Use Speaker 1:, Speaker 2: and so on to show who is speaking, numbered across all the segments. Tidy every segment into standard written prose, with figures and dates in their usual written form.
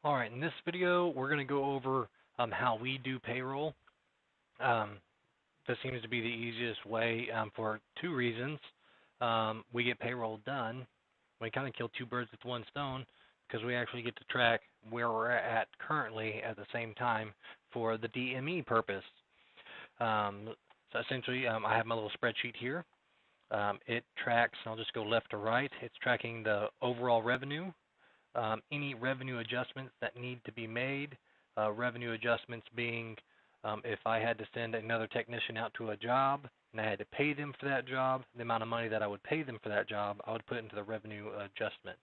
Speaker 1: All right, in this video, we're going to go over how we do payroll. Um, this seems to be the easiest way for two reasons. We get payroll done. We kind of kill two birds with one stone because we actually get to track where we're at currently at the same time for the DME purpose. So essentially, I have my little spreadsheet here. It tracks, I'll just go left to right, it's tracking the overall revenue, any revenue adjustments that need to be made, revenue adjustments being if I had to send another technician out to a job and I had to pay them for that job, the amount of money that I would pay them for that job, I would put into the revenue adjustment.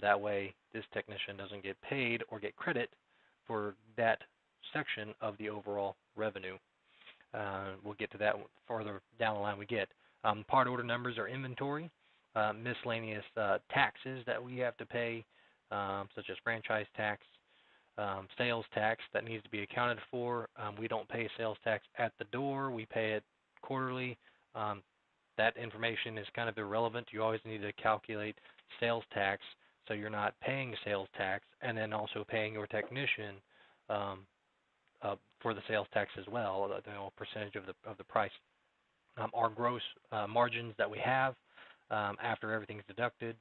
Speaker 1: That way, this technician doesn't get paid or get credit for that section of the overall revenue. We'll get to that further down the line we get. Part order numbers are inventory, miscellaneous taxes that we have to pay, such as franchise tax, sales tax that needs to be accounted for. We don't pay sales tax at the door. We pay it quarterly. That information is kind of irrelevant. You always need to calculate sales tax so you're not paying sales tax and then also paying your technician for the sales tax as well, percentage of the price. Our gross margins that we have after everything's deducted,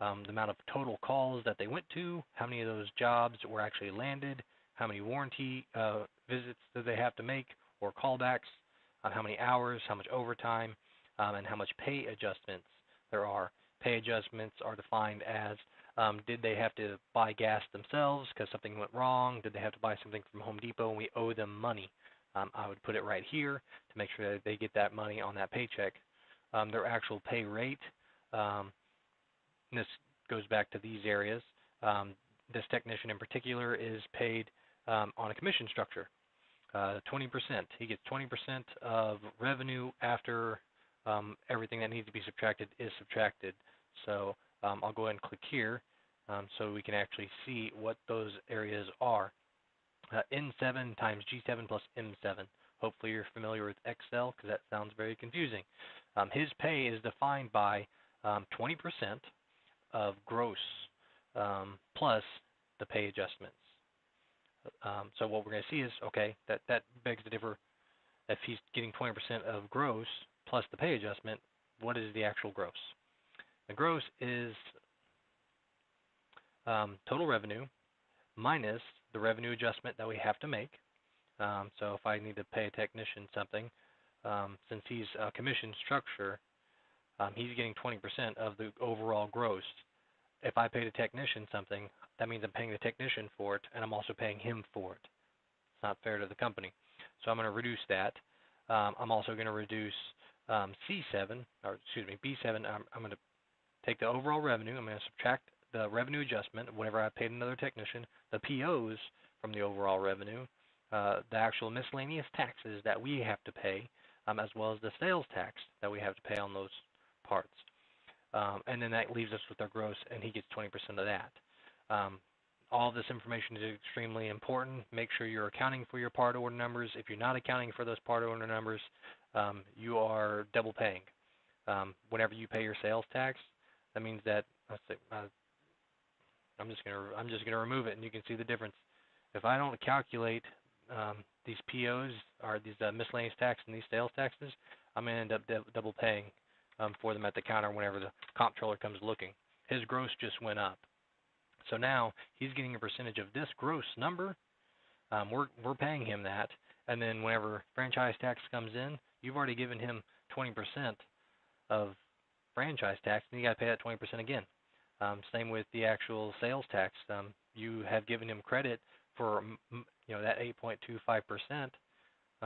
Speaker 1: the amount of total calls that they went to, how many of those jobs were actually landed, how many warranty visits do they have to make or callbacks, how many hours, how much overtime, and how much pay adjustments there are. Pay adjustments are defined as did they have to buy gas themselves because something went wrong? Did they have to buy something from Home Depot and we owe them money? I would put it right here to make sure that they get that money on that paycheck. Their actual pay rate, this goes back to these areas. This technician in particular is paid on a commission structure, 20%. He gets 20% of revenue after everything that needs to be subtracted is subtracted. So I'll go ahead and click here so we can actually see what those areas are. N7 times G7 plus M7. Hopefully you're familiar with Excel because that sounds very confusing. His pay is defined by 20% of gross plus the pay adjustments. So what we're going to see is, okay, that begs to differ. If he's getting 20% of gross plus the pay adjustment, what is the actual gross? The gross is total revenue minus the revenue adjustment that we have to make. So if I need to pay a technician something, since he's a commission structure, he's getting 20% of the overall gross. If I paid a technician something, that means I'm paying the technician for it, and I'm also paying him for it. It's not fair to the company. So I'm going to reduce that. I'm also going to reduce B7. I'm going to take the overall revenue. I'm going to subtract the revenue adjustment, whenever I paid another technician, the POs from the overall revenue, the actual miscellaneous taxes that we have to pay, as well as the sales tax that we have to pay on those parts. And then that leaves us with our gross, and he gets 20% of that. All of this information is extremely important. Make sure you're accounting for your part order numbers. If you're not accounting for those part order numbers, you are double paying. Whenever you pay your sales tax, that means that, I'm just gonna remove it, and you can see the difference. If I don't calculate these POs or these miscellaneous tax and these sales taxes, I'm gonna end up double paying for them at the counter whenever the comptroller comes looking. His gross just went up, so now he's getting a percentage of this gross number. We're paying him that, and then whenever franchise tax comes in, you've already given him 20% of franchise tax, and you got to pay that 20% again. Same with the actual sales tax. You have given him credit for that 8.25%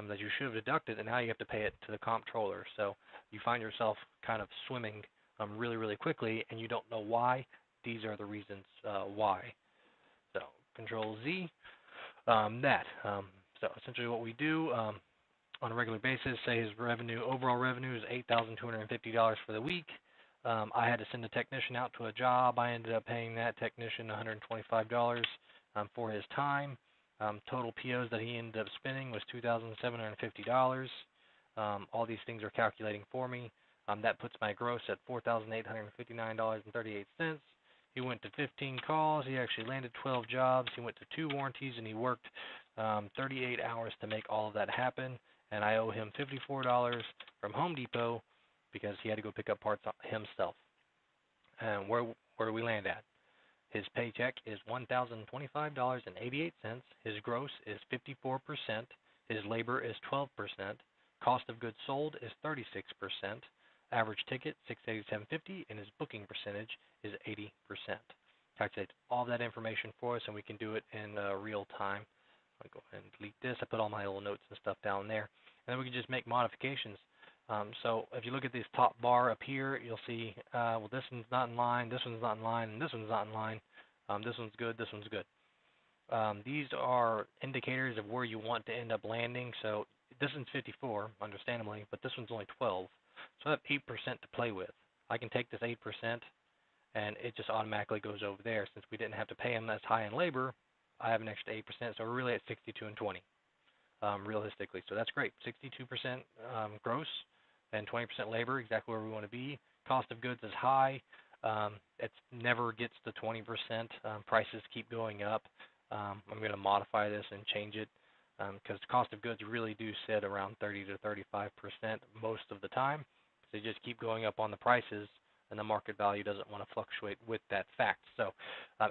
Speaker 1: that you should have deducted, and now you have to pay it to the comptroller. So you find yourself kind of swimming really, really quickly, and you don't know why. These are the reasons why. So Control Z, So essentially what we do on a regular basis, say his overall revenue is $8,250 for the week. I had to send a technician out to a job. I ended up paying that technician $125 for his time. Total POs that he ended up spending was $2,750. All these things are calculating for me. That puts my gross at $4,859.38. He went to 15 calls. He actually landed 12 jobs. He went to 2 warranties, and he worked 38 hours to make all of that happen. And I owe him $54 from Home Depot because he had to go pick up parts himself. And where do we land at? His paycheck is $1,025.88. His gross is 54%. His labor is 12%. Cost of goods sold is 36%. Average ticket $687.50, and his booking percentage is 80%. Calculates all that information for us, and we can do it in real time. I'll go ahead and delete this. I put all my little notes and stuff down there, and then we can just make modifications. So if you look at this top bar up here, you'll see, well, this one's not in line, this one's not in line, and this one's not in line. This one's good, this one's good. These are indicators of where you want to end up landing. So this one's 54, understandably, but this one's only 12. So I have 8% to play with. I can take this 8%, and it just automatically goes over there. Since we didn't have to pay him as high in labor, I have an extra 8%, so we're really at 62 and 20, realistically. So that's great. 62% gross and 20% labor, exactly where we want to be. Cost of goods is high. It never gets to 20%. Prices keep going up. I'm going to modify this and change it because cost of goods really do sit around 30 to 35% most of the time. They just keep going up on the prices, and the market value doesn't want to fluctuate with that fact. So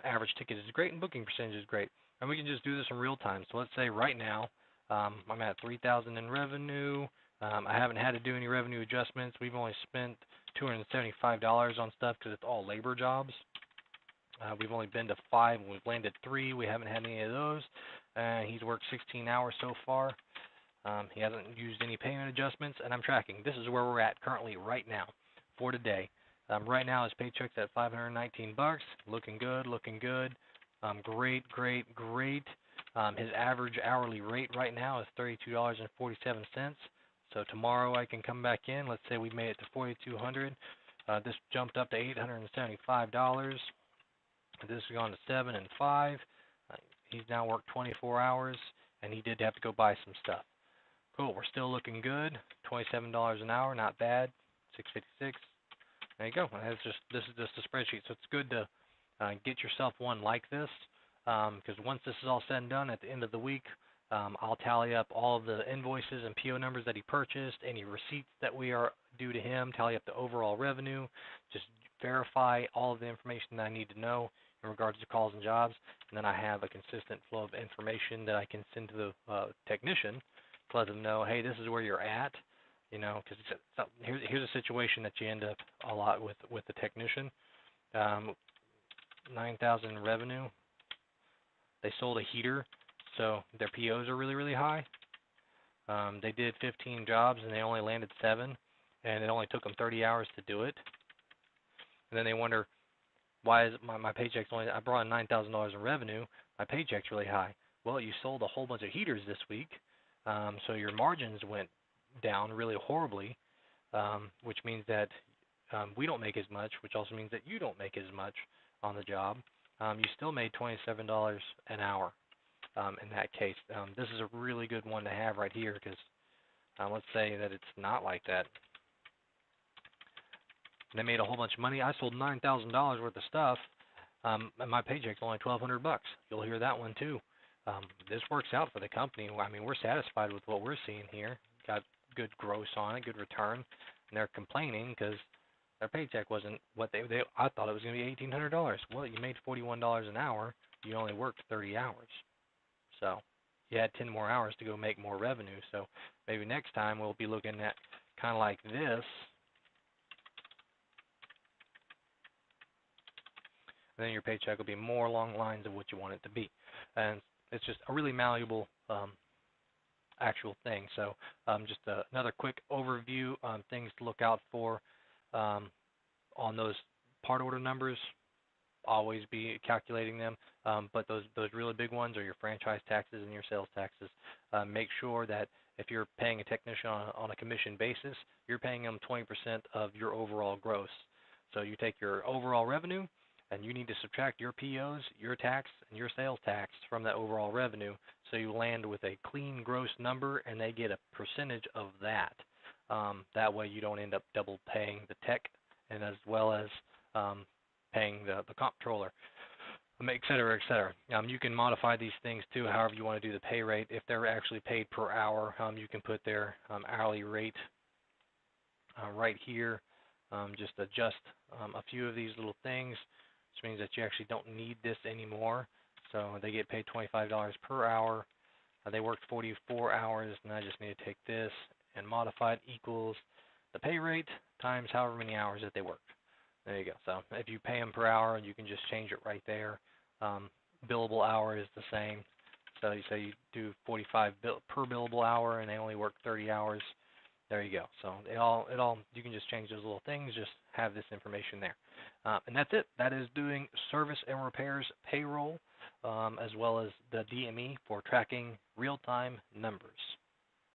Speaker 1: average ticket is great, and booking percentage is great. And we can just do this in real time. So let's say right now I'm at $3,000 in revenue. I haven't had to do any revenue adjustments. We've only spent $275 on stuff because it's all labor jobs. We've only been to 5, and we've landed 3. We haven't had any of those. He's worked 16 hours so far. He hasn't used any payment adjustments, and I'm tracking. This is where we're at currently right now for today. Right now his paycheck's at $519. Looking good, looking good. Great, great, great. His average hourly rate right now is $32.47. So tomorrow I can come back in. Let's say we made it to $4,200. This jumped up to $875. This has gone to 7 and 5. He's now worked 24 hours, and he did have to go buy some stuff. Cool. We're still looking good. $27 an hour, not bad. 656. There you go. This is just a spreadsheet, so it's good to get yourself one like this, because once this is all said and done, at the end of the week, I'll tally up all of the invoices and PO numbers that he purchased, any receipts that we are due to him, tally up the overall revenue, just verify all of the information that I need to know in regards to calls and jobs, and then I have a consistent flow of information that I can send to the technician to let them know, hey, this is where you're at, you know, because here's a situation that you end up a lot with the technician. 9,000 in revenue. They sold a heater, so their POs are really, really high. They did 15 jobs, and they only landed 7, and it only took them 30 hours to do it. And then they wonder, why is my paycheck's only, I brought in $9,000 in revenue, my paycheck's really high. Well, you sold a whole bunch of heaters this week, so your margins went down really horribly, which means that we don't make as much, which also means that you don't make as much on the job. You still made $27 an hour in that case. This is a really good one to have right here because let's say that it's not like that. They made a whole bunch of money. I sold $9,000 worth of stuff, and my paycheck's only $1,200. You'll hear that one too. This works out for the company. I mean, we're satisfied with what we're seeing here. Got good gross on it, good return, and they're complaining because their paycheck wasn't what I thought it was going to be $1,800. Well, you made $41 an hour. You only worked 30 hours. So you had 10 more hours to go make more revenue. So maybe next time we'll be looking at kind of like this. And then your paycheck will be more along the lines of what you want it to be. And it's just a really malleable actual thing. So just another quick overview on things to look out for on those part order numbers. Always be calculating them, but those really big ones are your franchise taxes and your sales taxes. Make sure that if you're paying a technician on a commission basis, you're paying them 20% of your overall gross. So you take your overall revenue, and you need to subtract your POs, your tax, and your sales tax from that overall revenue, so you land with a clean gross number, and they get a percentage of that. That way you don't end up double paying the tech, and as well as paying the comptroller, et cetera, et cetera. You can modify these things too, however you want to do the pay rate. If they're actually paid per hour, you can put their hourly rate right here. Just adjust a few of these little things, which means that you actually don't need this anymore. So they get paid $25 per hour. They worked 44 hours, and I just need to take this and modify it equals the pay rate times however many hours that they worked. There you go. So if you pay them per hour, you can just change it right there. Billable hour is the same. So you say you do 45 per billable hour, and they only work 30 hours. There you go. So you can just change those little things. Just have this information there, and that's it. That is doing service and repairs payroll, as well as the DME for tracking real-time numbers.